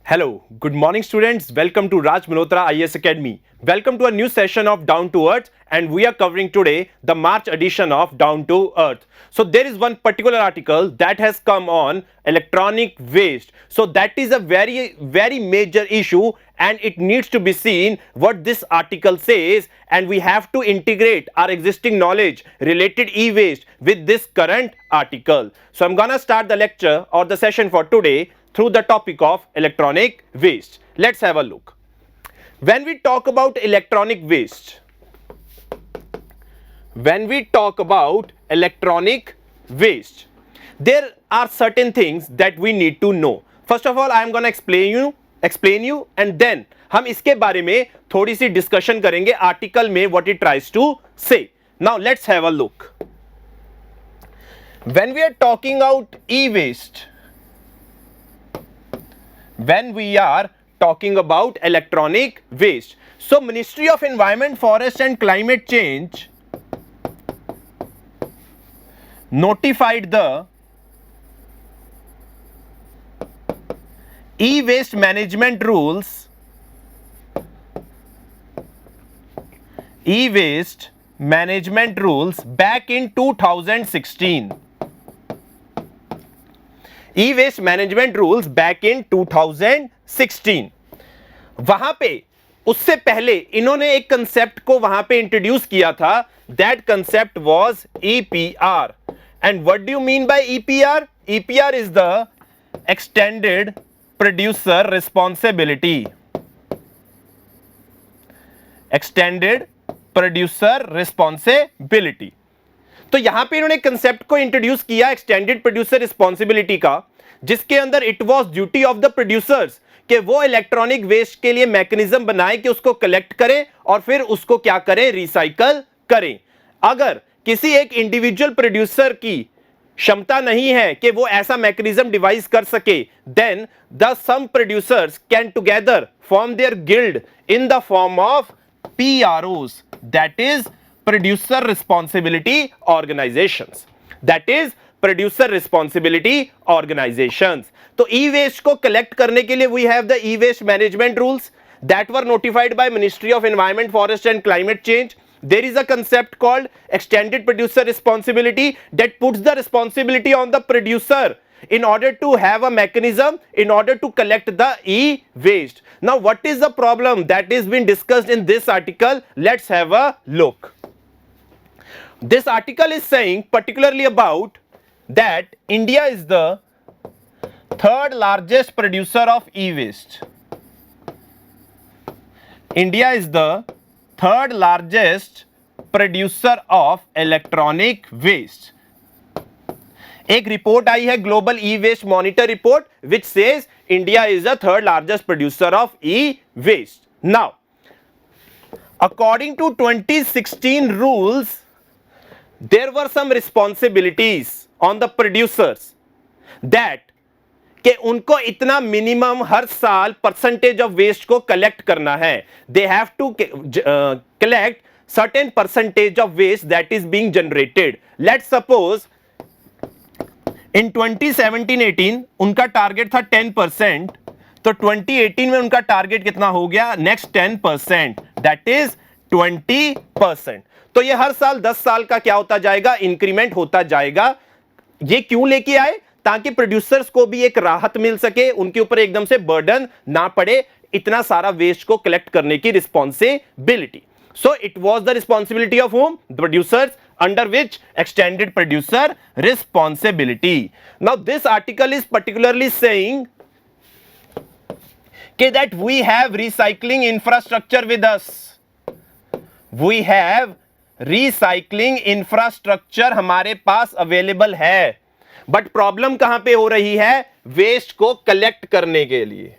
Hello, good morning students. Welcome to Raj Malhotra IAS Academy. Welcome to a new session of Down to Earth, and we are covering today the March edition of Down to Earth. So there is one particular article that has come on electronic waste. So that is a very major issue, and it needs to be seen what this article says, and we have to integrate our existing knowledge related e-waste with this current article. So I'm gonna start the lecture or the session for today through the topic of electronic waste. Let's have a look. When we talk about electronic waste, there are certain things that we need to know. First of all, I am going to explain you and then हम इसके बारे में थोड़ी सी discussion करेंगे article में what it tries to say. Now let's have a look. When we are talking about e-waste, when we are talking about electronic waste, so Ministry of Environment, Forest and Climate Change notified the e-waste management rules back in 2016. E-waste management rules back in 2016. वहां पे उससे पहले इन्होंने एक concept को वहां पे introduce किया था. That concept was EPR. And what do you mean by EPR? EPR is the extended producer responsibility. Extended producer responsibility. तो यहां पे इन्होंने कंसेप्ट को इंट्रोड्यूस किया एक्सटेंडेड प्रोड्यूसर रिस्पॉन्सिबिलिटी का, जिसके अंदर it was duty of the producers कि वो इलेक्ट्रॉनिक वेस्ट के लिए मैकेनिज्म बनाए कि उसको कलेक्ट करें और फिर उसको क्या करें, रिसाइकल करें. अगर किसी एक इंडिविजुअल प्रोड्यूसर की क्षमता नहीं है कि वो ऐसा मैकेनिज्म डिवाइस कर सके, then the sum producers can together form their guild in the form of PROs, that is Producer Responsibility Organizations. That is Producer Responsibility Organizations. तो e-waste को कलेक्ट करने के लिए we have the e-waste management rules that were notified by Ministry of Environment, Forest and Climate Change. There is a concept called extended producer responsibility that puts the responsibility on the producer in order to have a mechanism in order to collect the e-waste. Now what is the problem that is being discussed in this article? Let's have a look. This article is saying particularly about that India is the third largest producer of e-waste. India is the third largest producer of electronic waste. एक report आई है global e waste monitor report which says India is the third largest producer of e waste. Now according to 2016 rules there were some responsibilities on the producers that कि उनको इतना minimum हर साल percentage of waste को collect करना है. They have to collect certain percentage of waste that is being generated. Let's suppose in 2017-18 उनका target था 10%, तो 2018 में उनका टारगेट कितना हो गया, नेक्स्ट 10%, दैट इज 20%. तो ये हर साल 10 साल का क्या होता जाएगा, इंक्रीमेंट होता जाएगा. ये क्यों लेके आए, ताकि प्रोड्यूसर्स को भी एक राहत मिल सके, उनके ऊपर एकदम से बर्डन ना पड़े इतना सारा वेस्ट को कलेक्ट करने की responsibility. So it was the responsibility of whom? The producers, under which extended producer responsibility. Now this article is particularly saying that we have recycling infrastructure with us. We have recycling infrastructure हमारे पास available है, but problem कहां पे हो रही है, waste को collect करने के लिए.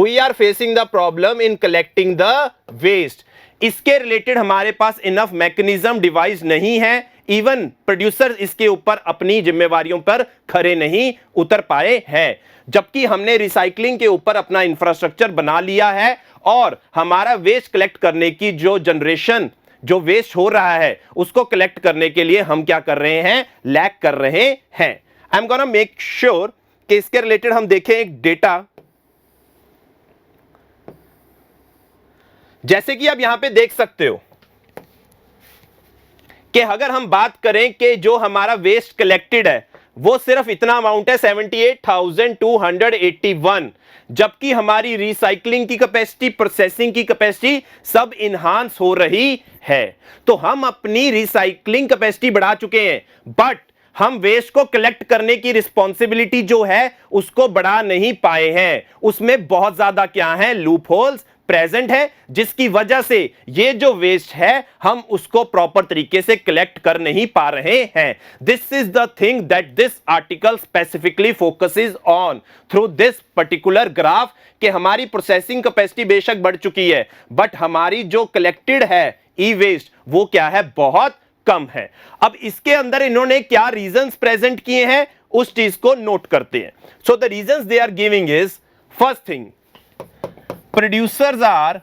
We are facing the problem in collecting the waste. इसके रिलेटेड हमारे पास इनफ मैकेनिज्म डिवाइस नहीं है. इवन प्रोड्यूसर इसके ऊपर अपनी जिम्मेवारियों पर खरे नहीं उतर पाए हैं, जबकि हमने रिसाइकलिंग के ऊपर अपना इंफ्रास्ट्रक्चर बना लिया है और हमारा वेस्ट कलेक्ट करने की जो जनरेशन जो वेस्ट हो रहा है उसको कलेक्ट करने के लिए हम क्या कर रहे हैं, लैक कर रहे हैं. I am gonna make sure कि इसके रिलेटेड हम देखें एक डेटा जैसे कि आप यहां पे देख सकते हो कि अगर हम बात करें कि जो हमारा वेस्ट कलेक्टेड है वो सिर्फ इतना अमाउंट है 78,281, जबकि हमारी रिसाइकलिंग की कैपेसिटी, प्रोसेसिंग की कैपेसिटी सब इनहांस हो रही है। तो हम अपनी रिसाइकलिंग कैपेसिटी बढ़ा चुके हैं, बट हम वेस्ट को कलेक्ट करने की रिस्पॉन्सिबिलिटी जो है उसको बढ़ा नहीं पाए हैं। उसमें बहुत ज्यादा क्या है, लूप होल्स प्रेजेंट है, जिसकी वजह से ये जो वेस्ट है हम उसको प्रॉपर तरीके से कलेक्ट कर नहीं पा रहे हैं। This is the thing that this article specifically focuses on through this particular graph, कि हमारी प्रोसेसिंग कैपेसिटी बेशक बढ़ चुकी है, बट हमारी जो कलेक्टेड है ई वेस्ट वो क्या है, बहुत कम है। अब इसके अंदर इन्होंने क्या रीजंस प्रेजेंट किए हैं उस चीज को नोट करते हैं। So the reasons they are giving is, first thing, producers are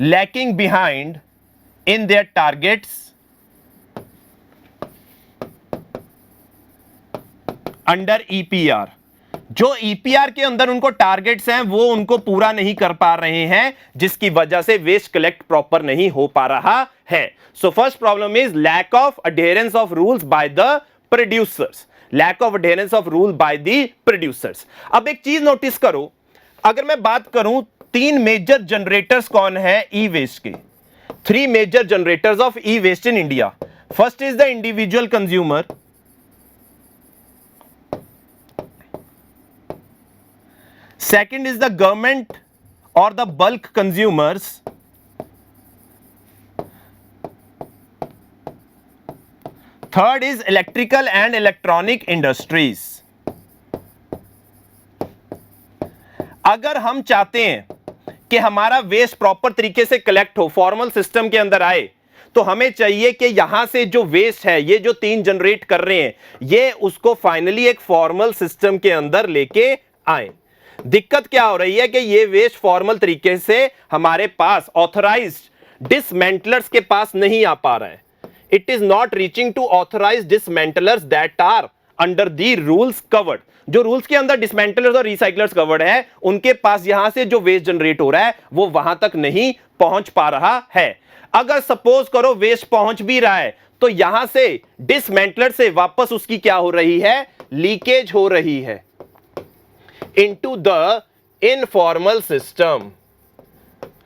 lacking behind in their targets under EPR। जो EPR के अंदर उनको टारगेट्स हैं वो उनको पूरा नहीं कर पा रहे हैं, जिसकी वजह से वेस्ट कलेक्ट प्रॉपर नहीं हो पा रहा है। So first problem is lack of adherence of rules by the producers, lack of adherence of rule by the producers. अब एक चीज नोटिस करो, अगर मैं बात करूं तीन मेजर जनरेटर्स कौन है ई वेस्ट के, three major generators of e waste in India. First is the individual consumer, second is the government और the bulk consumers, third is electrical and electronic industries. अगर हम चाहते हैं कि हमारा वेस्ट प्रॉपर तरीके से कलेक्ट हो, फॉर्मल सिस्टम के अंदर आए, तो हमें चाहिए कि यहां से जो वेस्ट है, ये जो तीन जनरेट कर रहे हैं, ये उसको फाइनली एक फॉर्मल सिस्टम के अंदर लेके आए। दिक्कत क्या हो रही है कि ये वेस्ट फॉर्मल तरीके से हमारे पास ऑथराइज्ड डिसमेंटलर्स के पास नहीं आ पा रहा है। It is not reaching to authorised dismantlers that are under the rules covered. जो रूल्स के अंदर डिसमेंटलर्स और रिसाइकलर्स कवर्ड है, उनके पास यहां से जो वेस्ट जनरेट हो रहा है वो वहां तक नहीं पहुंच पा रहा है। अगर सपोज करो वेस्ट पहुंच भी रहा है, तो यहां से डिसमेंटलर से वापस उसकी क्या हो रही है, लीकेज हो रही है into the informal system.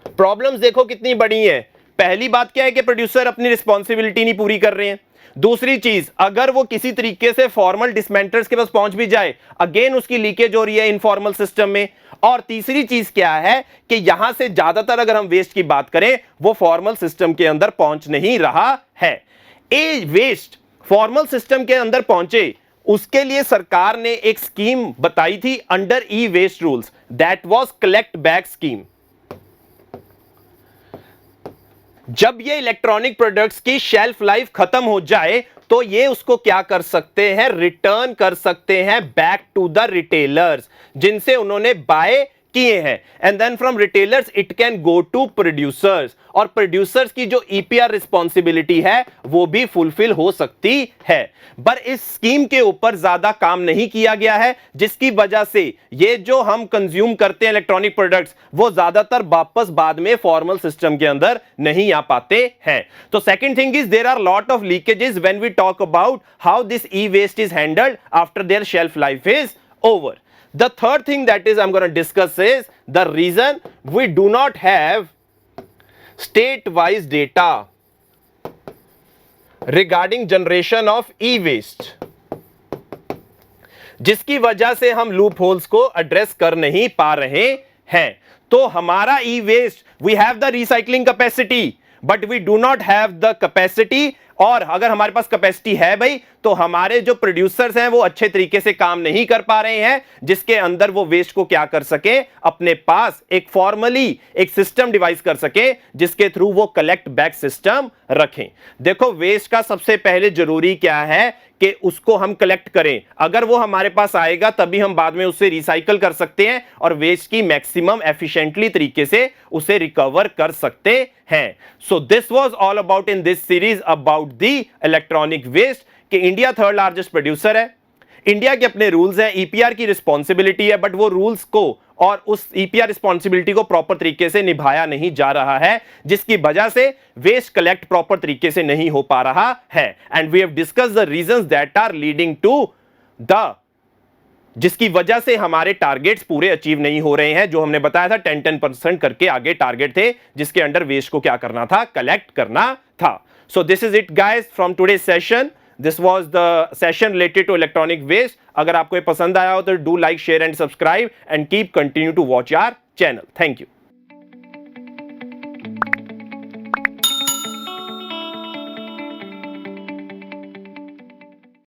Problems देखो कितनी बड़ी है। पहली बात क्या है कि प्रोड्यूसर अपनी रिस्पॉन्सिबिलिटी नहीं पूरी कर रहे हैं। दूसरी चीज, अगर वो किसी तरीके से फॉर्मल डिसमेंटलर्स के पास पहुंच भी जाए, अगेन उसकी लीकेज हो रही है इनफॉर्मल सिस्टम में। और तीसरी चीज क्या है कि यहां से ज्यादातर अगर हम वेस्ट की बात करें, वो फॉर्मल सिस्टम के अंदर पहुंच नहीं रहा है। ए वेस्ट फॉर्मल सिस्टम के अंदर पहुंचे, उसके लिए सरकार ने एक स्कीम बताई थी under e waste rules, that was collect back scheme. जब ये इलेक्ट्रॉनिक प्रोडक्ट्स की शेल्फ लाइफ खत्म हो जाए, तो ये उसको क्या कर सकते हैं, रिटर्न कर सकते हैं बैक टू द रिटेलर्स जिनसे उन्होंने बाय किए हैं, and then from retailers it can go to producers, और प्रोड्यूसर्स की जो ईपीआर रिस्पॉन्सिबिलिटी है वो भी फुलफिल हो सकती है। पर इस स्कीम के ऊपर ज्यादा काम नहीं किया गया है, जिसकी वजह से ये जो हम कंज्यूम करते हैं इलेक्ट्रॉनिक प्रोडक्ट्स, वो ज्यादातर वापस बाद में फॉर्मल सिस्टम के अंदर नहीं आ पाते हैं। तो second thing is there are lot of leakages when we talk about how this e waste is handled after their shelf life is over. The third thing that is I'm going to discuss is the reason we do not have state-wise data regarding generation of e-waste, जिसकी वजह से हम loop holes को address कर नहीं पा रहे हैं। तो हमारा e waste, we have the recycling capacity but we do not have the capacity, और अगर हमारे पास कैपेसिटी है भाई, तो हमारे जो प्रोड्यूसर्स हैं वो अच्छे तरीके से काम नहीं कर पा रहे हैं, जिसके अंदर वो वेस्ट को क्या कर सके, अपने पास एक फॉर्मली एक सिस्टम डिवाइस कर सके जिसके थ्रू वो कलेक्ट बैक सिस्टम रखें। देखो वेस्ट का सबसे पहले जरूरी क्या है कि उसको हम कलेक्ट करें। अगर वो हमारे पास आएगा तभी हम बाद में उसे रिसाइकल कर सकते हैं और वेस्ट की मैक्सिमम एफिशिएंटली तरीके से उसे रिकवर कर सकते हैं। So this was all about in this series about the electronic waste, कि इंडिया थर्ड लार्जेस्ट प्रोड्यूसर है, इंडिया के अपने रूल्स हैं, ईपीआर की रिस्पॉन्सिबिलिटी है, बट वो रूल्स को और उस ईपीआर रिस्पॉन्सिबिलिटी को प्रॉपर तरीके से निभाया नहीं जा रहा है, जिसकी वजह से वेस्ट कलेक्ट प्रॉपर तरीके से नहीं हो पा रहा है। And we have discuss the reasons that are leading to the, जिसकी वजह से हमारे टारगेट्स पूरे अचीव नहीं हो रहे हैं, जो हमने बताया था 10% करके आगे टारगेट थे, जिसके अंडर वेस्ट को क्या करना था, कलेक्ट करना था। So this is it guys from today's session. This was the session related to electronic waste. अगर आपको ये पसंद आया हो तो do like, share and subscribe and keep continue to watch our channel. Thank you.